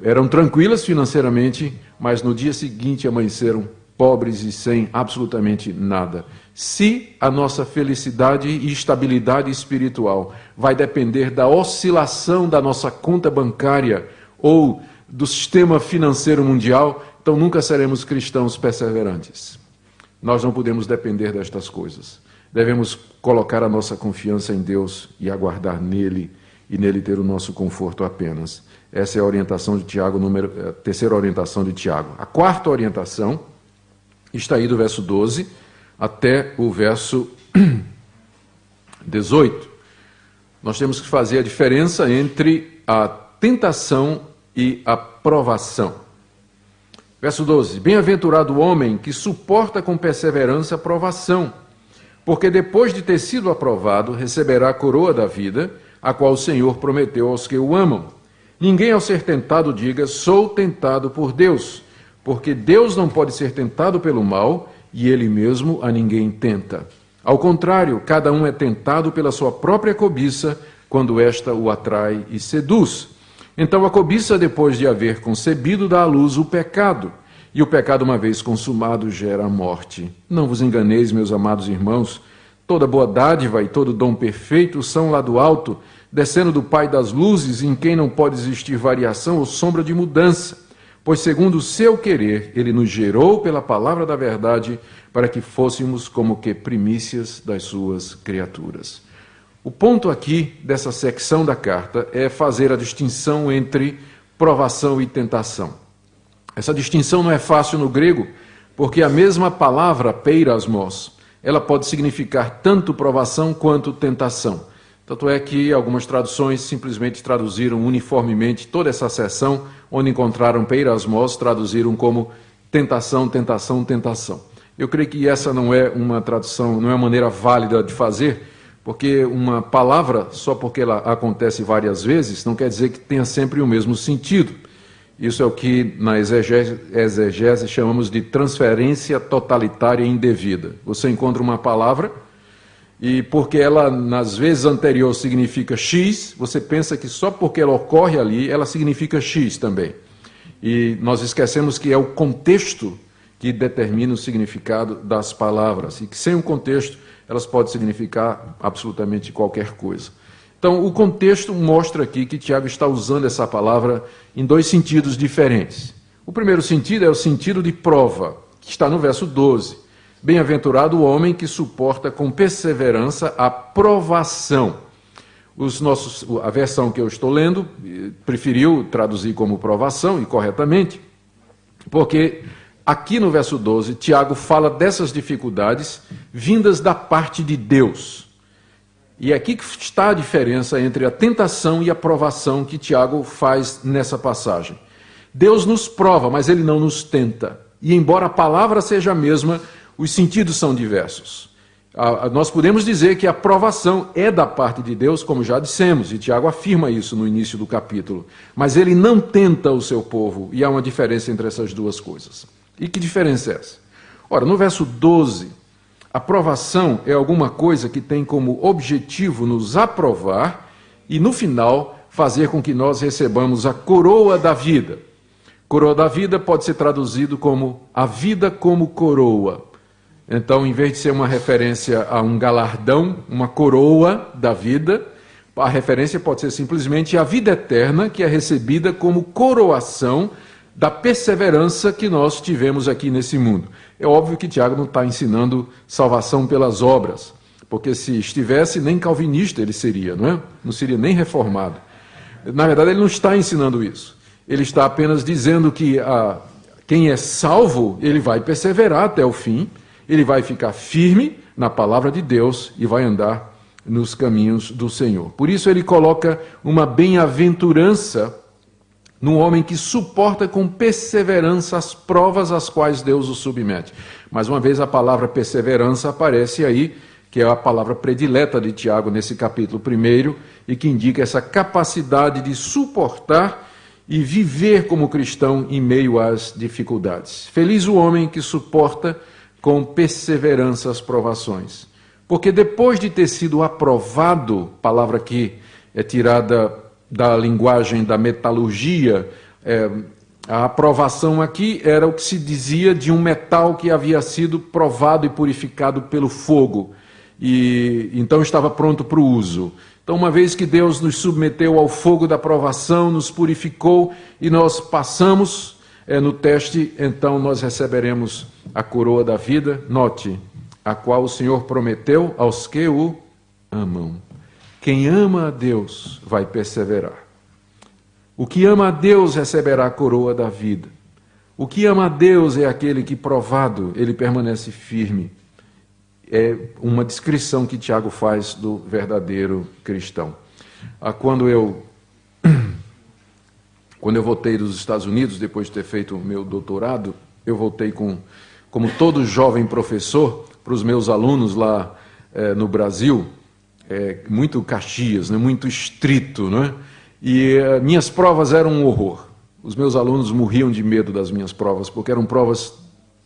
[SPEAKER 1] eram tranquilas financeiramente, mas no dia seguinte amanheceram pobres e sem absolutamente nada. Se a nossa felicidade e estabilidade espiritual vai depender da oscilação da nossa conta bancária ou do sistema financeiro mundial, então nunca seremos cristãos perseverantes. Nós não podemos depender destas coisas. Devemos colocar a nossa confiança em Deus e aguardar nele, e nele ter o nosso conforto apenas. Essa é a orientação de Tiago, a terceira orientação de Tiago. A quarta orientação está aí do verso 12 até o verso 18. Nós temos que fazer a diferença entre a tentação e a provação. Verso 12. Bem-aventurado o homem que suporta com perseverança a provação, porque depois de ter sido aprovado, receberá a coroa da vida, a qual o Senhor prometeu aos que o amam. Ninguém ao ser tentado diga, sou tentado por Deus, porque Deus não pode ser tentado pelo mal, e Ele mesmo a ninguém tenta. Ao contrário, cada um é tentado pela sua própria cobiça, quando esta o atrai e seduz. Então a cobiça, depois de haver concebido, dá à luz o pecado, e o pecado, uma vez consumado, gera a morte. Não vos enganeis, meus amados irmãos, toda boa dádiva e todo dom perfeito são lá do alto, descendo do Pai das luzes, em quem não pode existir variação ou sombra de mudança. Pois, segundo o seu querer, Ele nos gerou pela palavra da verdade, para que fôssemos como que primícias das suas criaturas. O ponto aqui dessa secção da carta é fazer a distinção entre provação e tentação. Essa distinção não é fácil no grego, porque a mesma palavra, peirasmos, ela pode significar tanto provação quanto tentação. Tanto é que algumas traduções simplesmente traduziram uniformemente toda essa seção, onde encontraram peirasmos, traduziram como tentação, tentação, tentação. Eu creio que essa não é uma tradução, não é uma maneira válida de fazer, porque uma palavra, só porque ela acontece várias vezes, não quer dizer que tenha sempre o mesmo sentido. Isso é o que na exegese chamamos de transferência totalitária indevida. Você encontra uma palavra e porque ela, nas vezes anteriores, significa X, você pensa que só porque ela ocorre ali, ela significa X também. E nós esquecemos que é o contexto que determina o significado das palavras, e que sem o contexto elas podem significar absolutamente qualquer coisa. Então, o contexto mostra aqui que Tiago está usando essa palavra em dois sentidos diferentes. O primeiro sentido é o sentido de prova, que está no verso 12. Bem-aventurado o homem que suporta com perseverança a provação. A versão que eu estou lendo preferiu traduzir como provação, e corretamente, porque aqui no verso 12, Tiago fala dessas dificuldades vindas da parte de Deus. E é aqui que está a diferença entre a tentação e a provação que Tiago faz nessa passagem. Deus nos prova, mas Ele não nos tenta. E embora a palavra seja a mesma, os sentidos são diversos. Nós podemos dizer que a provação é da parte de Deus, como já dissemos, e Tiago afirma isso no início do capítulo. Mas Ele não tenta o seu povo, e há uma diferença entre essas duas coisas. E que diferença é essa? Ora, no verso 12... a provação é alguma coisa que tem como objetivo nos aprovar e, no final, fazer com que nós recebamos a coroa da vida. Coroa da vida pode ser traduzido como a vida como coroa. Então, em vez de ser uma referência a um galardão, uma coroa da vida, a referência pode ser simplesmente a vida eterna, que é recebida como coroação da perseverança que nós tivemos aqui nesse mundo. É óbvio que Tiago não está ensinando salvação pelas obras, porque se estivesse, nem calvinista ele seria, não é? Não seria nem reformado. Na verdade, ele não está ensinando isso. Ele está apenas dizendo que quem é salvo, ele vai perseverar até o fim, ele vai ficar firme na palavra de Deus e vai andar nos caminhos do Senhor. Por isso ele coloca uma bem-aventurança num homem que suporta com perseverança as provas às quais Deus o submete. Mais uma vez, a palavra perseverança aparece aí, que é a palavra predileta de Tiago nesse capítulo 1, e que indica essa capacidade de suportar e viver como cristão em meio às dificuldades. Feliz o homem que suporta com perseverança as provações. Porque depois de ter sido aprovado, palavra que é tirada da linguagem da metalurgia, a aprovação aqui era o que se dizia de um metal que havia sido provado e purificado pelo fogo, e então estava pronto para o uso. Então, uma vez que Deus nos submeteu ao fogo da provação, nos purificou e nós passamos no teste, então nós receberemos a coroa da vida, note, a qual o Senhor prometeu aos que o amam. Quem ama a Deus vai perseverar. O que ama a Deus receberá a coroa da vida. O que ama a Deus é aquele que, provado, ele permanece firme. É uma descrição que Tiago faz do verdadeiro cristão. Quando eu voltei dos Estados Unidos, depois de ter feito o meu doutorado, eu voltei como todo jovem professor para os meus alunos lá no Brasil, muito Caxias, né, muito estrito, né? E minhas provas eram um horror. Os meus alunos morriam de medo das minhas provas, porque eram provas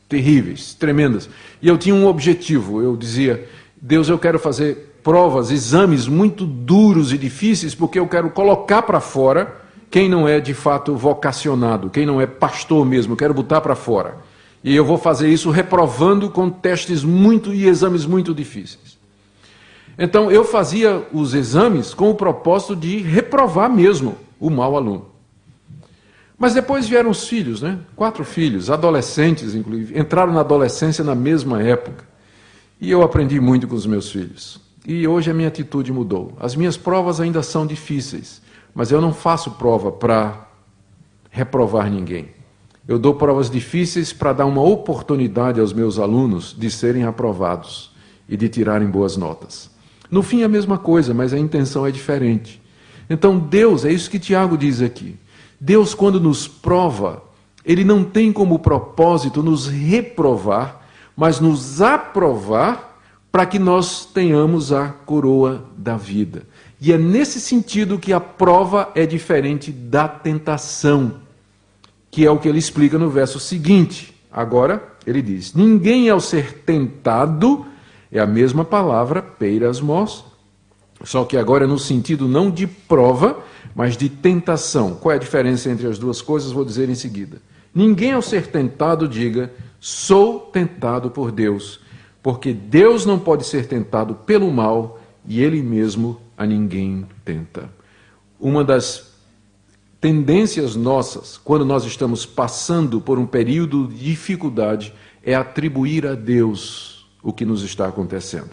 [SPEAKER 1] terríveis, tremendas. E eu tinha um objetivo, eu dizia, Deus, eu quero fazer provas, exames muito duros e difíceis, porque eu quero colocar para fora quem não é de fato vocacionado, quem não é pastor mesmo, eu quero botar para fora. E eu vou fazer isso reprovando com testes e exames muito difíceis. Então eu fazia os exames com o propósito de reprovar mesmo o mau aluno. Mas depois vieram os filhos, né? 4 filhos, adolescentes inclusive, entraram na adolescência na mesma época. E eu aprendi muito com os meus filhos. E hoje a minha atitude mudou. As minhas provas ainda são difíceis, mas eu não faço prova para reprovar ninguém. Eu dou provas difíceis para dar uma oportunidade aos meus alunos de serem aprovados e de tirarem boas notas. No fim é a mesma coisa, mas a intenção é diferente. Então Deus, é isso que Tiago diz aqui. Deus, quando nos prova, Ele não tem como propósito nos reprovar, mas nos aprovar para que nós tenhamos a coroa da vida. E é nesse sentido que a prova é diferente da tentação, que é o que ele explica no verso seguinte. Agora, ele diz, ninguém ao ser tentado, é a mesma palavra, peirasmos, só que agora é no sentido não de prova, mas de tentação. Qual é a diferença entre as duas coisas? Vou dizer em seguida. Ninguém ao ser tentado diga, sou tentado por Deus, porque Deus não pode ser tentado pelo mal e Ele mesmo a ninguém tenta. Uma das tendências nossas, quando nós estamos passando por um período de dificuldade, é atribuir a Deus o que nos está acontecendo.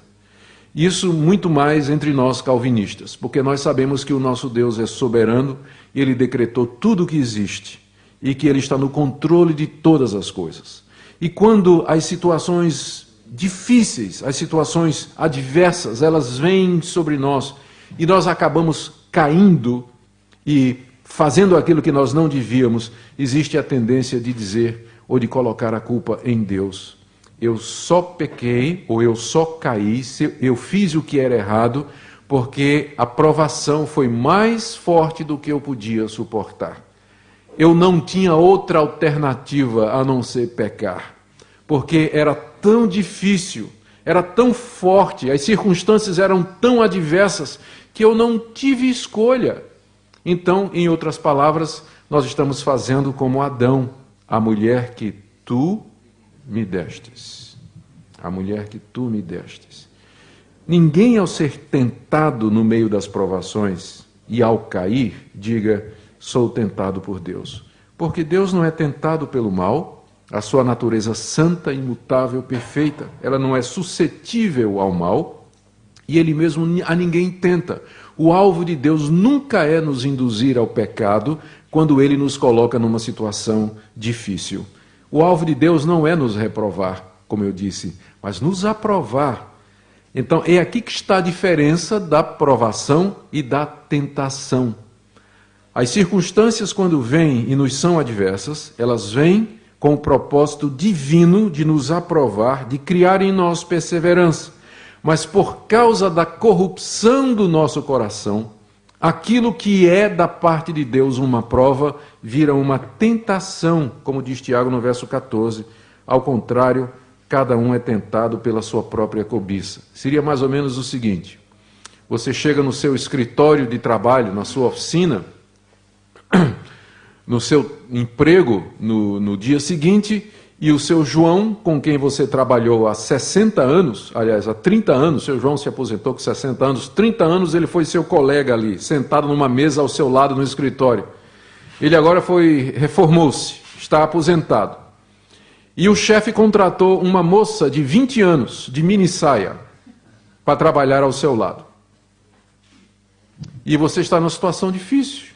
[SPEAKER 1] Isso muito mais entre nós calvinistas, porque nós sabemos que o nosso Deus é soberano e Ele decretou tudo o que existe e que Ele está no controle de todas as coisas. E quando as situações difíceis, as situações adversas, elas vêm sobre nós e nós acabamos caindo e fazendo aquilo que nós não devíamos, existe a tendência de dizer ou de colocar a culpa em Deus. Eu só pequei ou eu só caí, eu fiz o que era errado, porque a provação foi mais forte do que eu podia suportar. Eu não tinha outra alternativa a não ser pecar, porque era tão difícil, era tão forte, as circunstâncias eram tão adversas, que eu não tive escolha. Então, em outras palavras, nós estamos fazendo como Adão, a mulher que tu me destes. A mulher que tu me destes. Ninguém, ao ser tentado no meio das provações e ao cair, diga, sou tentado por Deus. Porque Deus não é tentado pelo mal, a sua natureza santa, imutável, perfeita, ela não é suscetível ao mal, e Ele mesmo a ninguém tenta. O alvo de Deus nunca é nos induzir ao pecado quando Ele nos coloca numa situação difícil. O alvo de Deus não é nos reprovar, como eu disse, mas nos aprovar. Então, é aqui que está a diferença da provação e da tentação. As circunstâncias, quando vêm e nos são adversas, elas vêm com o propósito divino de nos aprovar, de criar em nós perseverança. Mas por causa da corrupção do nosso coração, aquilo que é da parte de Deus uma prova, vira uma tentação, como diz Tiago no verso 14. Ao contrário, cada um é tentado pela sua própria cobiça. Seria mais ou menos o seguinte: você chega no seu escritório de trabalho, na sua oficina, no seu emprego, no dia seguinte, e o seu João, com quem você trabalhou há 60 anos, aliás, há 30 anos, seu João se aposentou com 60 anos, 30 anos ele foi seu colega ali, sentado numa mesa ao seu lado no escritório. Ele agora reformou-se, está aposentado. E o chefe contratou uma moça de 20 anos, de mini saia, para trabalhar ao seu lado. E você está numa situação difícil.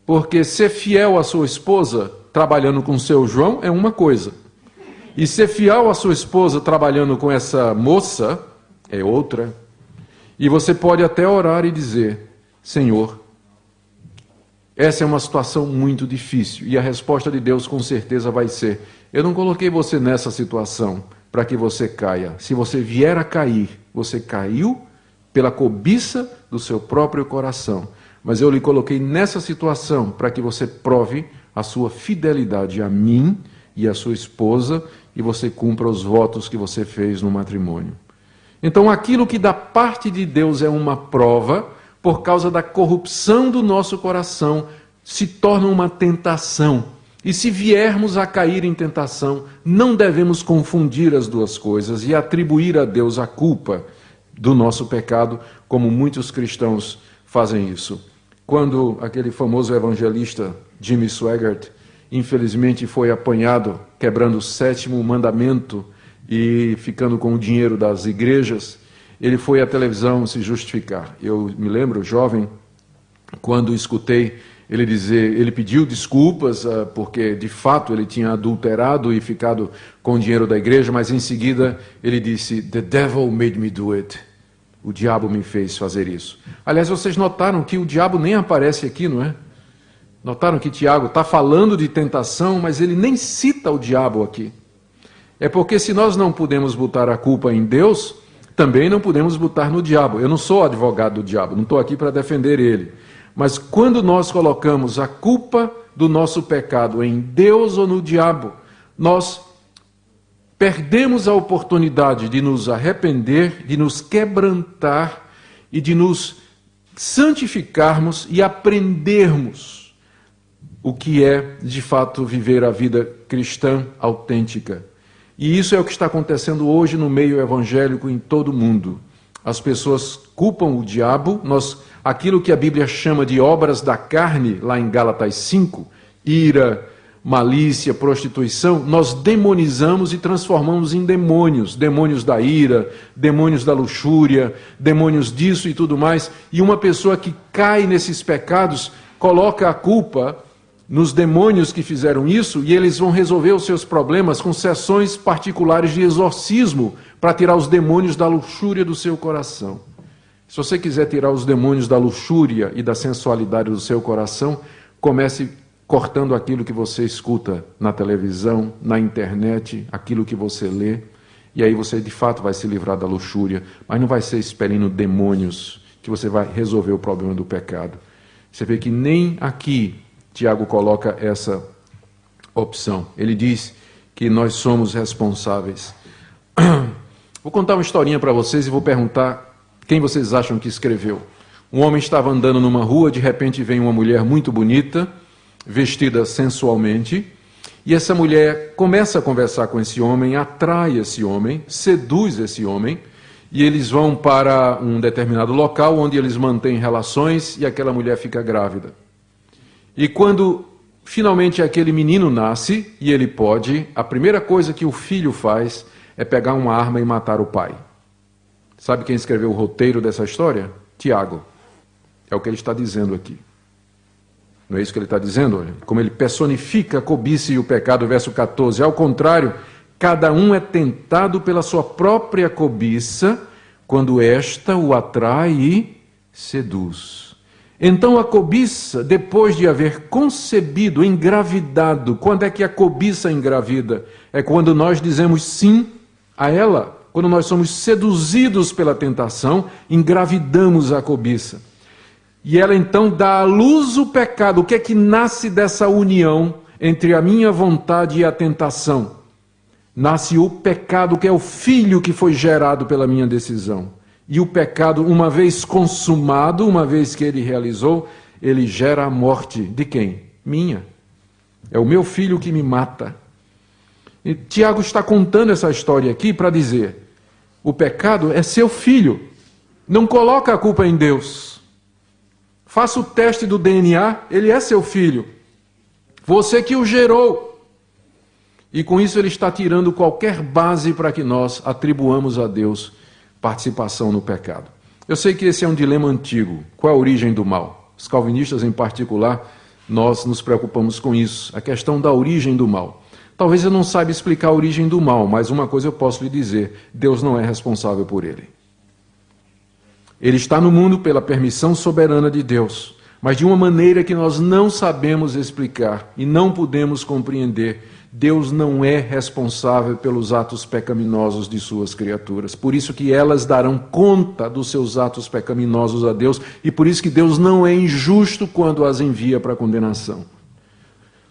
[SPEAKER 1] Porque ser fiel à sua esposa, trabalhando com o seu João, é uma coisa. E ser fiel à sua esposa, trabalhando com essa moça, é outra. E você pode até orar e dizer: Senhor, essa é uma situação muito difícil. E a resposta de Deus com certeza vai ser: eu não coloquei você nessa situação para que você caia. Se você vier a cair, você caiu pela cobiça do seu próprio coração. Mas eu lhe coloquei nessa situação para que você prove a sua fidelidade a mim e a sua esposa, e você cumpra os votos que você fez no matrimônio. Então, aquilo que da parte de Deus é uma prova, por causa da corrupção do nosso coração, se torna uma tentação. E se viermos a cair em tentação, não devemos confundir as duas coisas e atribuir a Deus a culpa do nosso pecado, como muitos cristãos fazem isso. Quando aquele famoso evangelista Jimmy Swaggart, infelizmente, foi apanhado quebrando o 7º mandamento e ficando com o dinheiro das igrejas, ele foi à televisão se justificar. Eu me lembro, jovem, quando escutei ele dizer, ele pediu desculpas, porque de fato ele tinha adulterado e ficado com o dinheiro da igreja, mas em seguida ele disse: "The devil made me do it." O diabo me fez fazer isso. Aliás, vocês notaram que o diabo nem aparece aqui, não é? Notaram que Tiago está falando de tentação, mas ele nem cita o diabo aqui. É porque se nós não podemos botar a culpa em Deus, também não podemos botar no diabo. Eu não sou advogado do diabo, não estou aqui para defender ele. Mas quando nós colocamos a culpa do nosso pecado em Deus ou no diabo, nós perdemos a oportunidade de nos arrepender, de nos quebrantar e de nos santificarmos e aprendermos o que é, de fato, viver a vida cristã autêntica. E isso é o que está acontecendo hoje no meio evangélico em todo o mundo. As pessoas culpam o diabo, aquilo que a Bíblia chama de obras da carne, lá em Gálatas 5, ira, malícia, prostituição, nós demonizamos e transformamos em demônios. Demônios da ira, demônios da luxúria, demônios disso e tudo mais. E uma pessoa que cai nesses pecados coloca a culpa nos demônios que fizeram isso, e eles vão resolver os seus problemas com sessões particulares de exorcismo para tirar os demônios da luxúria do seu coração. Se você quiser tirar os demônios da luxúria e da sensualidade do seu coração, comece cortando aquilo que você escuta na televisão, na internet, aquilo que você lê, e aí você de fato vai se livrar da luxúria, mas não vai ser expelindo demônios que você vai resolver o problema do pecado. Você vê que nem aqui Tiago coloca essa opção. Ele diz que nós somos responsáveis. Vou contar uma historinha para vocês e vou perguntar quem vocês acham que escreveu. Um homem estava andando numa rua, de repente vem uma mulher muito bonita, vestida sensualmente, e essa mulher começa a conversar com esse homem, atrai esse homem, seduz esse homem, e eles vão para um determinado local onde eles mantêm relações e aquela mulher fica grávida. E quando finalmente aquele menino nasce, e ele pode, a primeira coisa que o filho faz é pegar uma arma e matar o pai. Sabe quem escreveu o roteiro dessa história? Tiago. É o que ele está dizendo aqui. Não é isso que ele está dizendo? Como ele personifica a cobiça e o pecado, verso 14. Ao contrário, cada um é tentado pela sua própria cobiça, quando esta o atrai e seduz. Então a cobiça, depois de haver concebido, engravidado, quando é que a cobiça engravida? É quando nós dizemos sim a ela. Quando nós somos seduzidos pela tentação, engravidamos a cobiça. E ela então dá à luz o pecado. O que é que nasce dessa união entre a minha vontade e a tentação? Nasce o pecado, que é o filho que foi gerado pela minha decisão. E o pecado, uma vez consumado, uma vez que ele realizou, ele gera a morte de quem? Minha. É o meu filho que me mata. E Tiago está contando essa história aqui para dizer: o pecado é seu filho. Não coloca a culpa em Deus. Faça o teste do DNA, ele é seu filho. Você que o gerou. E com isso ele está tirando qualquer base para que nós atribuamos a Deus participação no pecado. Eu sei que esse é um dilema antigo. Qual é a origem do mal? Os calvinistas, em particular, nós nos preocupamos com isso, a questão da origem do mal. Talvez eu não saiba explicar a origem do mal, mas uma coisa eu posso lhe dizer: Deus não é responsável por ele. Ele está no mundo pela permissão soberana de Deus, mas de uma maneira que nós não sabemos explicar e não podemos compreender. Deus não é responsável pelos atos pecaminosos de suas criaturas. Por isso que elas darão conta dos seus atos pecaminosos a Deus, e por isso que Deus não é injusto quando as envia para a condenação.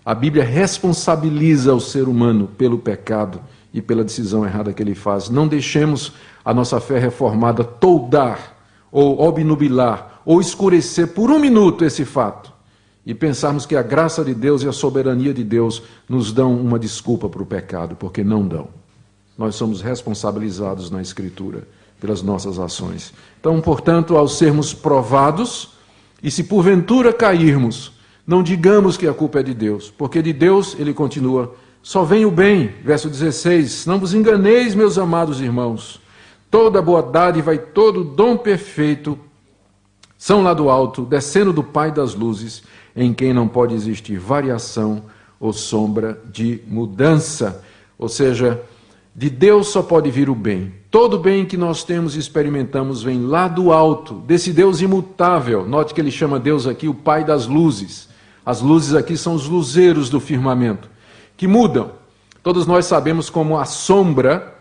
[SPEAKER 1] A Bíblia responsabiliza o ser humano pelo pecado e pela decisão errada que ele faz. Não deixemos a nossa fé reformada toldar, ou obnubilar, ou escurecer por um minuto esse fato, e pensarmos que a graça de Deus e a soberania de Deus nos dão uma desculpa para o pecado, porque não dão. Nós somos responsabilizados na Escritura pelas nossas ações. Então, portanto, ao sermos provados, e se porventura cairmos, não digamos que a culpa é de Deus, porque de Deus, ele continua, só vem o bem. Verso 16, não vos enganeis, meus amados irmãos, toda boa dádiva e todo dom perfeito são lá do alto, descendo do Pai das luzes, em quem não pode existir variação ou sombra de mudança. Ou seja, de Deus só pode vir o bem. Todo bem que nós temos e experimentamos vem lá do alto, desse Deus imutável. Note que ele chama Deus aqui o Pai das luzes. As luzes aqui são os luzeiros do firmamento, que mudam. Todos nós sabemos como a sombra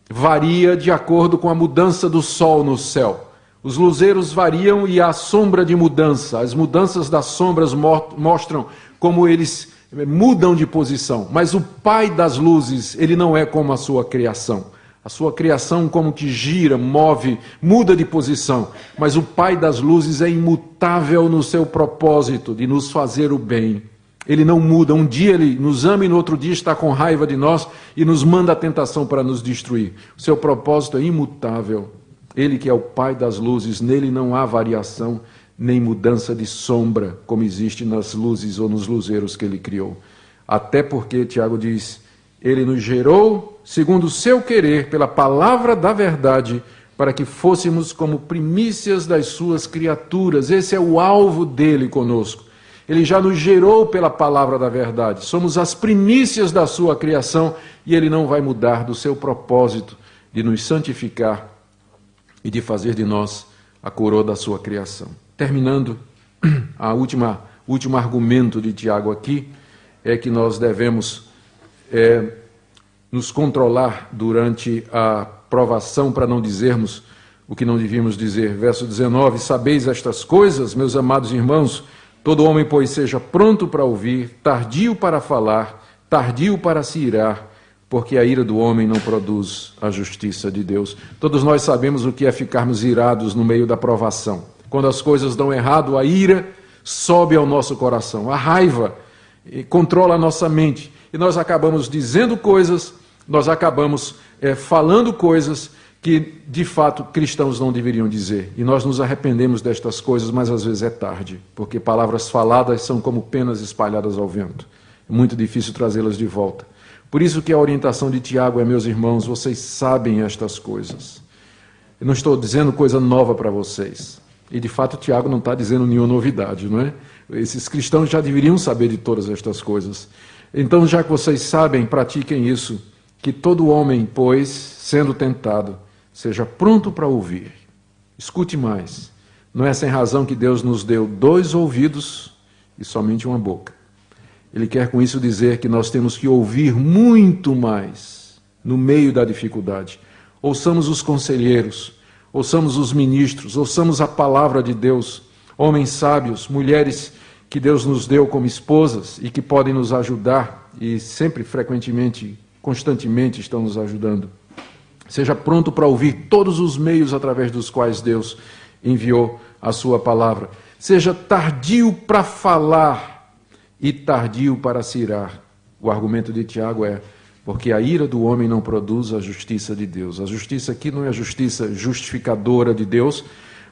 [SPEAKER 1] varia de acordo com a mudança do sol no céu. Os luzeiros variam e há sombra de mudança. As mudanças das sombras mostram como eles mudam de posição. Mas o Pai das luzes, ele não é como a sua criação. A sua criação como que gira, move, muda de posição. Mas o Pai das luzes é imutável no seu propósito de nos fazer o bem. Ele não muda. Um dia ele nos ama e no outro dia está com raiva de nós e nos manda a tentação para nos destruir. O seu propósito é imutável. Ele que é o Pai das luzes, nele não há variação nem mudança de sombra, como existe nas luzes ou nos luzeiros que ele criou. Até porque, Tiago diz, ele nos gerou segundo o seu querer, pela palavra da verdade, para que fôssemos como primícias das suas criaturas. Esse é o alvo dele conosco. Ele já nos gerou pela palavra da verdade. Somos as primícias da sua criação e ele não vai mudar do seu propósito de nos santificar e de fazer de nós a coroa da sua criação. Terminando, o último argumento de Tiago aqui é que nós devemos nos controlar durante a provação para não dizermos o que não devíamos dizer. Verso 19, sabeis estas coisas, meus amados irmãos, todo homem, pois, seja pronto para ouvir, tardio para falar, tardio para se irar, porque a ira do homem não produz a justiça de Deus. Todos nós sabemos o que é ficarmos irados no meio da provação. Quando as coisas dão errado, a ira sobe ao nosso coração. A raiva controla a nossa mente. E nós acabamos dizendo coisas, nós acabamos falando coisas que, de fato, cristãos não deveriam dizer. E nós nos arrependemos destas coisas, mas às vezes é tarde, porque palavras faladas são como penas espalhadas ao vento. É muito difícil trazê-las de volta. Por isso que a orientação de Tiago é, meus irmãos, vocês sabem estas coisas. Eu não estou dizendo coisa nova para vocês. E, de fato, Tiago não está dizendo nenhuma novidade, não é? Esses cristãos já deveriam saber de todas estas coisas. Então, já que vocês sabem, pratiquem isso, que todo homem, pois, sendo tentado, seja pronto para ouvir. Escute mais. Não é sem razão que Deus nos deu 2 ouvidos e somente uma boca. Ele quer com isso dizer que nós temos que ouvir muito mais no meio da dificuldade. Ouçamos os conselheiros, ouçamos os ministros, ouçamos a palavra de Deus, homens sábios, mulheres que Deus nos deu como esposas e que podem nos ajudar e sempre, frequentemente, constantemente estão nos ajudando. Seja pronto para ouvir todos os meios através dos quais Deus enviou a sua palavra. Seja tardio para falar e tardio para se irar. O argumento de Tiago é, porque a ira do homem não produz a justiça de Deus. A justiça aqui não é a justiça justificadora de Deus,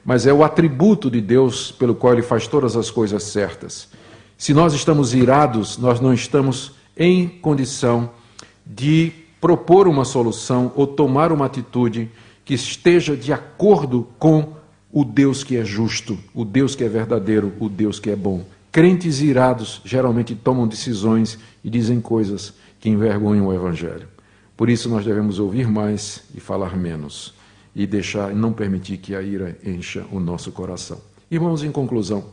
[SPEAKER 1] mas é o atributo de Deus pelo qual ele faz todas as coisas certas. Se nós estamos irados, nós não estamos em condição de propor uma solução ou tomar uma atitude que esteja de acordo com o Deus que é justo, o Deus que é verdadeiro, o Deus que é bom. Crentes irados geralmente tomam decisões e dizem coisas que envergonham o Evangelho. Por isso nós devemos ouvir mais e falar menos, e não permitir que a ira encha o nosso coração. Irmãos, em conclusão,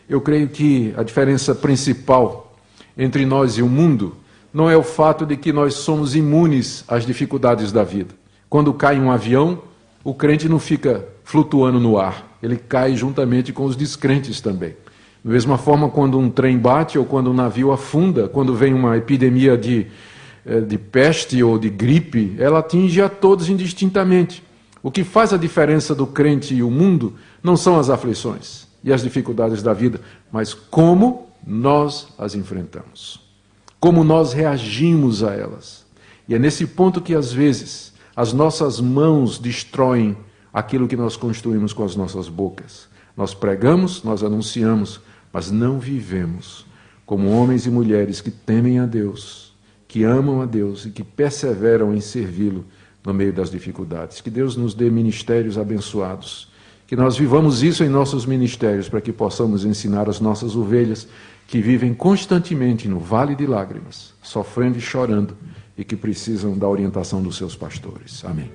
[SPEAKER 1] eu creio que a diferença principal entre nós e o mundo não é o fato de que nós somos imunes às dificuldades da vida. Quando cai um avião, o crente não fica flutuando no ar, ele cai juntamente com os descrentes também. Da mesma forma, quando um trem bate ou quando um navio afunda, quando vem uma epidemia de peste ou de gripe, ela atinge a todos indistintamente. O que faz a diferença do crente e o mundo não são as aflições e as dificuldades da vida, mas como nós as enfrentamos, como nós reagimos a elas. E é nesse ponto que, às vezes, as nossas mãos destroem aquilo que nós construímos com as nossas bocas. Nós pregamos, nós anunciamos, mas não vivemos como homens e mulheres que temem a Deus, que amam a Deus e que perseveram em servi-lo no meio das dificuldades. Que Deus nos dê ministérios abençoados, que nós vivamos isso em nossos ministérios, para que possamos ensinar as nossas ovelhas que vivem constantemente no vale de lágrimas, sofrendo e chorando, e que precisam da orientação dos seus pastores. Amém.